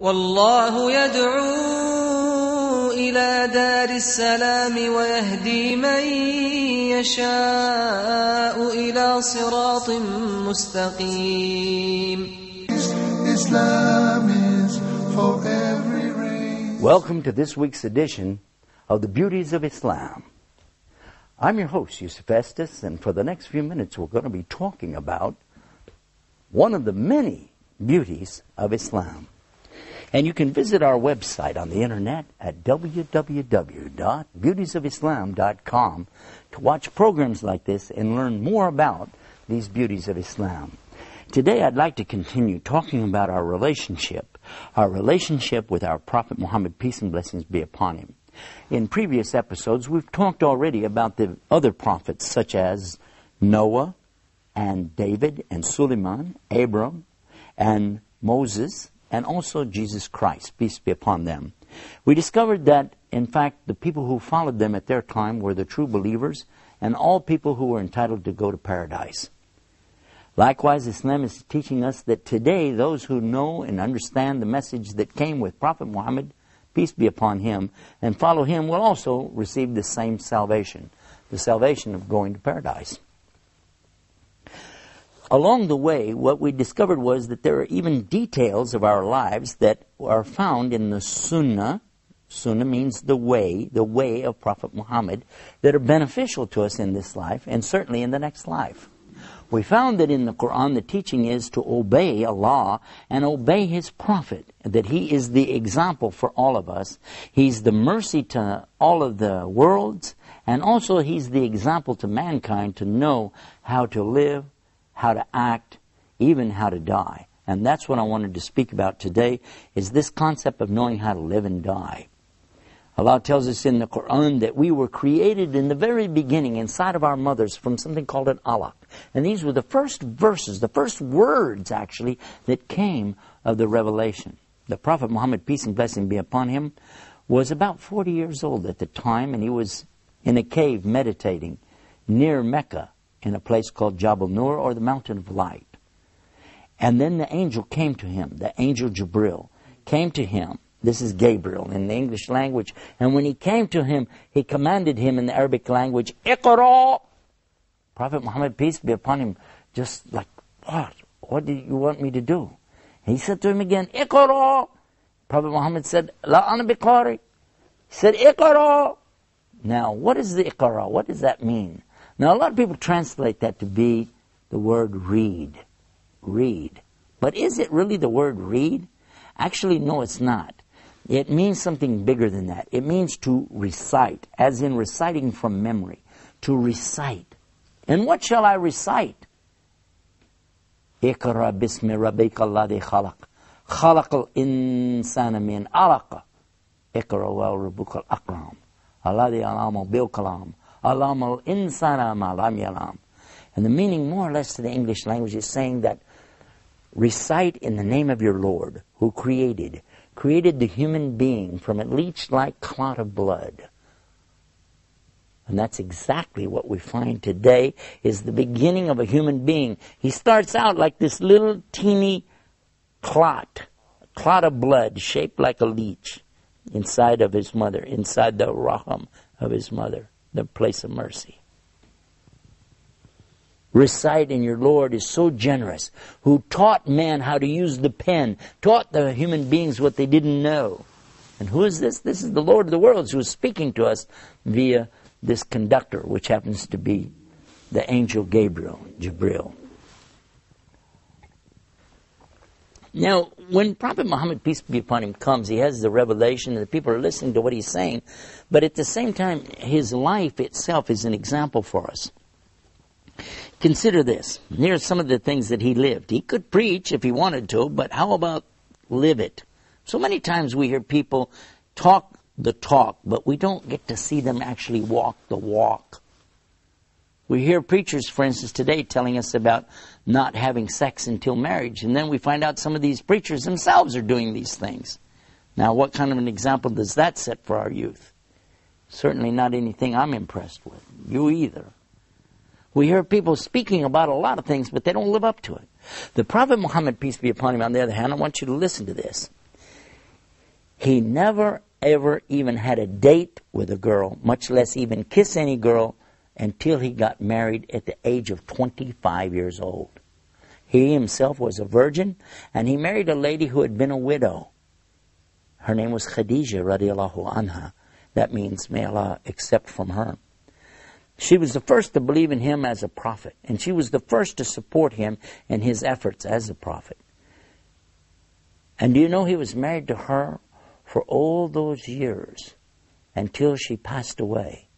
والله يدعو إلى دار السلام ويهدي من يشاء إلى صراط مستقيم. Islam is for every race. Welcome to this week's edition of the Beauties of Islam. I'm your host, Yusuf Estes, and for the next few minutes we're going to be talking about one of the many beauties of Islam. And you can visit our website on the internet at www.beautiesofislam.com to watch programs like this and learn more about these beauties of Islam. Today I'd like to continue talking about our relationship with our Prophet Muhammad, peace and blessings be upon him. In previous episodes we've talked already about the other prophets such as Noah and David and Suleiman, Abram and Moses, and also Jesus Christ, peace be upon them. We discovered that, in fact, the people who followed them at their time were the true believers and all people who were entitled to go to paradise. Likewise, Islam is teaching us that today those who know and understand the message that came with Prophet Muhammad, peace be upon him, and follow him will also receive the same salvation, the salvation of going to paradise. Along the way, what we discovered was that there are even details of our lives that are found in the Sunnah. Sunnah means the way of Prophet Muhammad, that are beneficial to us in this life and certainly in the next life. We found that in the Quran the teaching is to obey Allah and obey His Prophet, that He is the example for all of us. He's the mercy to all of the worlds, and also He's the example to mankind to know how to live, how to act, even how to die. And that's what I wanted to speak about today, is this concept of knowing how to live and die. Allah tells us in the Quran that we were created in the very beginning inside of our mothers from something called an alaq. And these were the first verses, the first words actually, that came of the revelation. The Prophet Muhammad, peace and blessing be upon him, was about 40 years old at the time, and he was in a cave meditating near Mecca, in a place called Jabal Nur, or the Mountain of Light. And then the angel came to him, the angel Jibril came to him. This is Gabriel in the English language. And when he came to him, he commanded him in the Arabic language, Iqra! Prophet Muhammad, peace be upon him, just like, what? What do you want me to do? And he said to him again, Iqra! Prophet Muhammad said, La ana biqari. He said, Iqra! Now, what is the Iqra? What does that mean? Now, a lot of people translate that to be the word read. Read. But is it really the word read? Actually, no, it's not. It means something bigger than that. It means to recite, as in reciting from memory. To recite. And what shall I recite? Iqra bismi rabbika alladhi khalaq. Khalaqal insana min alaqa. Iqra wa rabbuka al-akram. Alladhi alama bil kalam. Alamal insana ma lam yalam. And the meaning more or less to the English language is saying that recite in the name of your Lord, who created the human being from a leech-like clot of blood. And that's exactly what we find today is the beginning of a human being. He starts out like this little teeny clot of blood shaped like a leech inside of his mother, inside the raham of his mother, the place of mercy. Recite in your Lord is so generous, who taught man how to use the pen, taught the human beings what they didn't know. And who is this? This is the Lord of the worlds who is speaking to us via this conductor, which happens to be the angel Gabriel, Jibril. Now, when Prophet Muhammad, peace be upon him, comes, he has the revelation and the people are listening to what he's saying, but at the same time, his life itself is an example for us. Consider this. Here are some of the things that he lived. He could preach if he wanted to, but how about live it? So many times we hear people talk the talk, but we don't get to see them actually walk the walk. We hear preachers, for instance, today telling us about not having sex until marriage, and then we find out some of these preachers themselves are doing these things. Now, what kind of an example does that set for our youth? Certainly not anything I'm impressed with. You either. We hear people speaking about a lot of things, but they don't live up to it. The Prophet Muhammad, peace be upon him, on the other hand, I want you to listen to this. He never ever even had a date with a girl, much less even kiss any girl, until he got married at the age of 25 years old. He himself was a virgin, and he married a lady who had been a widow. Her name was Khadija radiallahu anha. That means, may Allah accept from her. She was the first to believe in him as a prophet, and she was the first to support him in his efforts as a prophet. And do you know he was married to her for all those years until she passed away,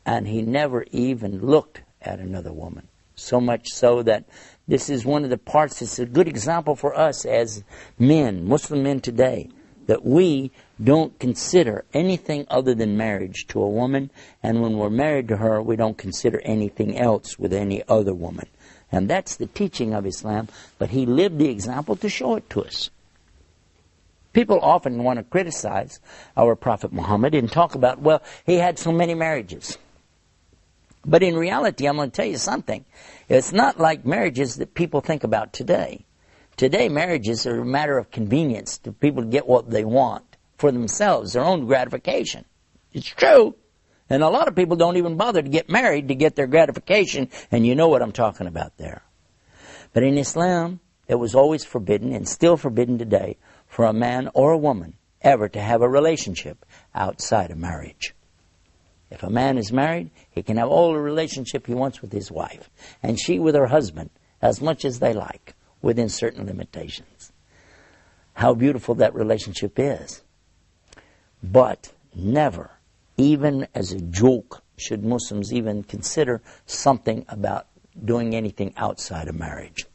and he never even looked at another woman. So much so that this is one of the parts, it's a good example for us as men, Muslim men today, that we don't consider anything other than marriage to a woman, and when we're married to her, we don't consider anything else with any other woman. And that's the teaching of Islam, but he lived the example to show it to us. People often want to criticize our Prophet Muhammad and talk about, well, he had so many marriages. But in reality, I'm going to tell you something. It's not like marriages that people think about today. Today, marriages are a matter of convenience to people to get what they want for themselves, their own gratification. It's true. And a lot of people don't even bother to get married to get their gratification, and you know what I'm talking about there. But in Islam, it was always forbidden, and still forbidden today, for a man or a woman ever to have a relationship outside of marriage. If a man is married, he can have all the relationship he wants with his wife, and she with her husband, as much as they like, within certain limitations. How beautiful that relationship is. But never, even as a joke, should Muslims even consider something about doing anything outside of marriage.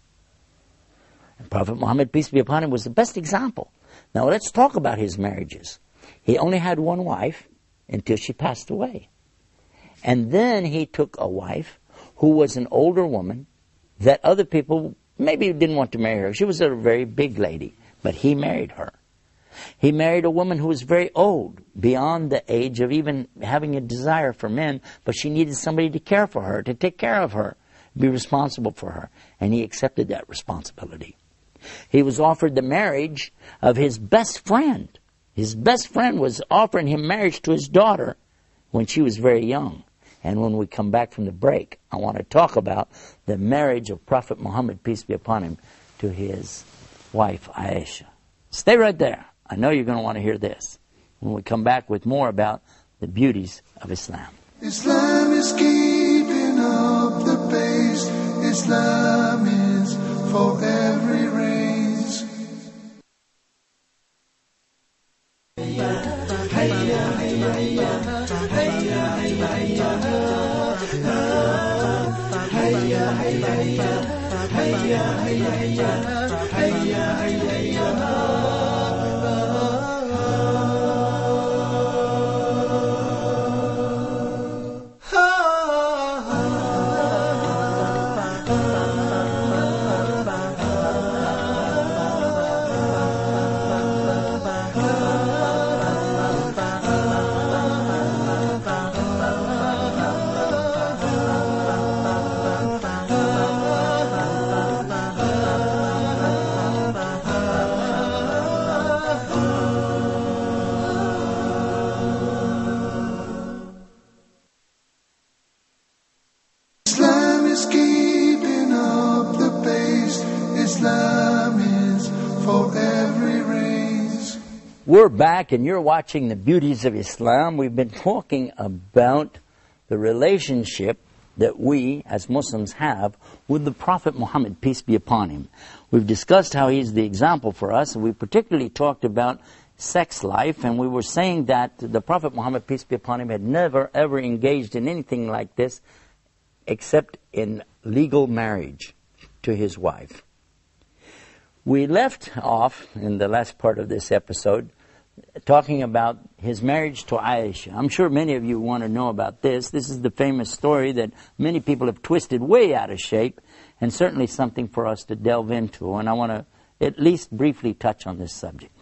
And Prophet Muhammad, peace be upon him, was the best example. Now let's talk about his marriages. He only had one wife until she passed away. And then he took a wife who was an older woman that other people maybe didn't want to marry her. She was a very big lady, but he married her. He married a woman who was very old, beyond the age of even having a desire for men, but she needed somebody to care for her, to take care of her, be responsible for her. And he accepted that responsibility. He was offered the marriage of his best friend. His best friend was offering him marriage to his daughter when she was very young. And when we come back from the break, I want to talk about the marriage of Prophet Muhammad, peace be upon him, to his wife Aisha. Stay right there. I know you're going to want to hear this when we come back with more about the beauties of Islam. Islam is keeping up the pace. Islam is for every race. Islam is keeping up the pace. Islam is for every race. We're back and you're watching the Beauties of Islam. We've been talking about the relationship that we as Muslims have with the Prophet Muhammad, peace be upon him. We've discussed how he's the example for us, and we particularly talked about sex life, and we were saying that the Prophet Muhammad, peace be upon him, had never ever engaged in anything like this except in legal marriage to his wife. We left off in the last part of this episode talking about his marriage to Aisha. I'm sure many of you want to know about this. This is the famous story that many people have twisted way out of shape, and certainly something for us to delve into, and I want to at least briefly touch on this subject.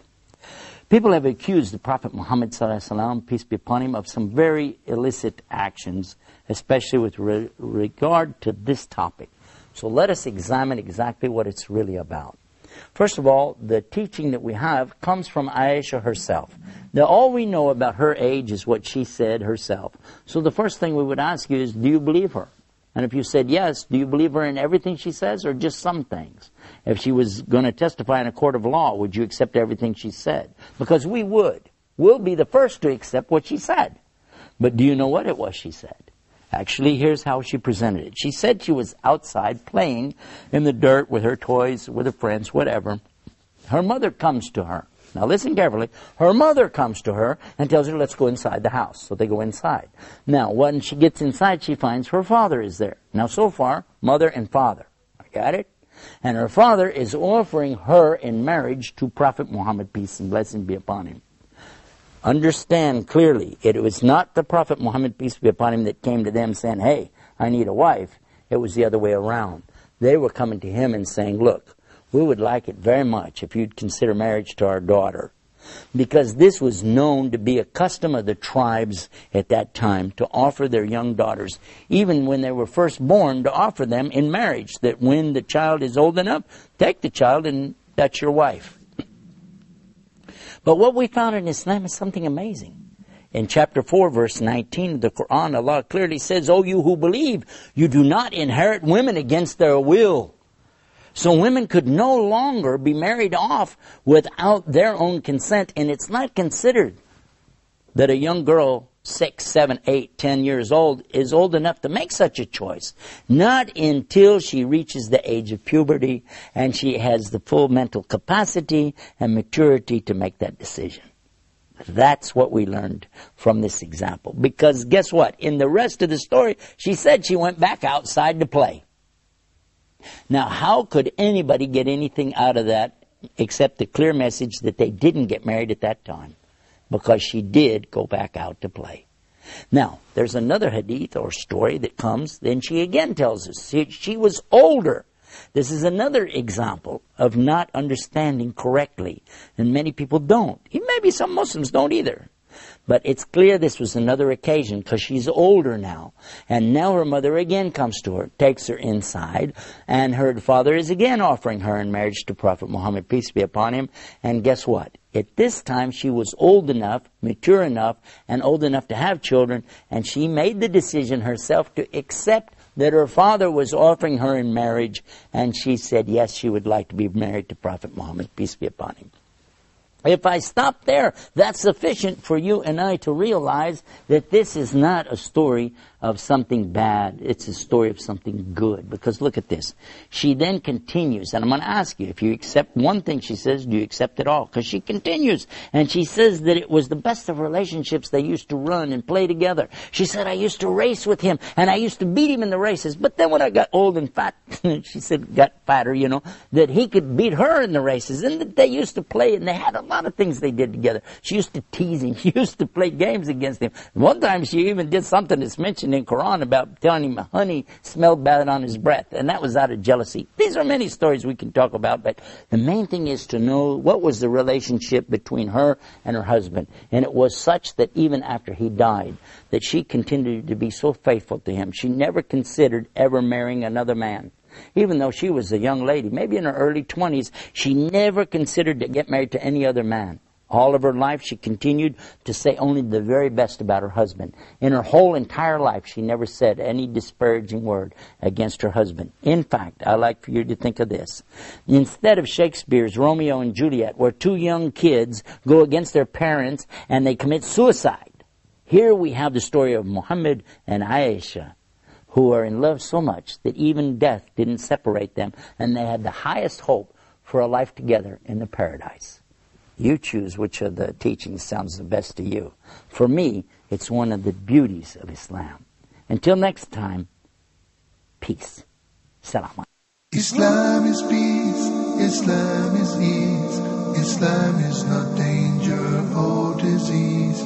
People have accused the Prophet Muhammad ﷺ, peace be upon him, of some very illicit actions, especially with regard to this topic. So let us examine exactly what it's really about. First of all, the teaching that we have comes from Aisha herself. Now, all we know about her age is what she said herself. So the first thing we would ask you is, do you believe her? And if you said yes, do you believe her in everything she says or just some things? If she was going to testify in a court of law, would you accept everything she said? Because we would. We'll be the first to accept what she said. But do you know what it was she said? Actually, here's how she presented it. She said she was outside playing in the dirt with her toys, with her friends, whatever. Her mother comes to her. Now listen carefully. Her mother comes to her and tells her, let's go inside the house. So they go inside. Now, when she gets inside, she finds her father is there. Now, so far, mother and father. Got it? And her father is offering her in marriage to Prophet Muhammad, peace and blessing be upon him. Understand clearly, it was not the Prophet Muhammad, peace be upon him, that came to them saying, hey, I need a wife. It was the other way around. They were coming to him and saying, look, we would like it very much if you'd consider marriage to our daughter. Because this was known to be a custom of the tribes at that time to offer their young daughters, even when they were first born, to offer them in marriage. That when the child is old enough, take the child and that's your wife. But what we found in Islam is something amazing. In chapter 4, verse 19 of the Quran, Allah clearly says, O you who believe, you do not inherit women against their will. So women could no longer be married off without their own consent, and it's not considered that a young girl, 6, 7, 8, 10 years old, is old enough to make such a choice. Not until she reaches the age of puberty and she has the full mental capacity and maturity to make that decision. That's what we learned from this example. Because guess what? In the rest of the story, she said she went back outside to play. Now, how could anybody get anything out of that except the clear message that they didn't get married at that time? Because she did go back out to play. Now, there's another hadith or story that comes, then she again tells us she was older. This is another example of not understanding correctly, and many people don't. Maybe some Muslims don't either. But it's clear this was another occasion because she's older now. And now her mother again comes to her, takes her inside, and her father is again offering her in marriage to Prophet Muhammad, peace be upon him. And guess what? At this time she was old enough, mature enough, and old enough to have children, and she made the decision herself to accept that her father was offering her in marriage, and she said yes, she would like to be married to Prophet Muhammad, peace be upon him. If I stop there, that's sufficient for you and I to realize that this is not a story of something bad. It's a story of something good. Because look at this. She then continues, and I'm going to ask you, if you accept one thing she says, do you accept it all? Because she continues, and she says that it was the best of relationships. They used to run and play together. She said, I used to race with him, and I used to beat him in the races. But then when I got old and fat, she said, got fatter, that he could beat her in the races. And that they used to play, and they had a lot of things they did together. She used to tease him. She used to play games against him. One time she even did something that's mentioned in Quran about telling him honey smelled bad on his breath, and that was out of jealousy. These are many stories we can talk about, but the main thing is to know what was the relationship between her and her husband. And it was such that even after he died, that she continued to be so faithful to him. She never considered ever marrying another man. Even though she was a young lady, maybe in her early 20s, she never considered to get married to any other man. All of her life, she continued to say only the very best about her husband. In her whole entire life, she never said any disparaging word against her husband. In fact, I like for you to think of this. Instead of Shakespeare's Romeo and Juliet, where two young kids go against their parents and they commit suicide, here we have the story of Muhammad and Aisha, who are in love so much that even death didn't separate them, and they had the highest hope for a life together in the paradise. You choose which of the teachings sounds the best to you. For me, it's one of the beauties of Islam. Until next time, peace. Salam. Islam is peace, Islam is ease, Islam is not danger or disease.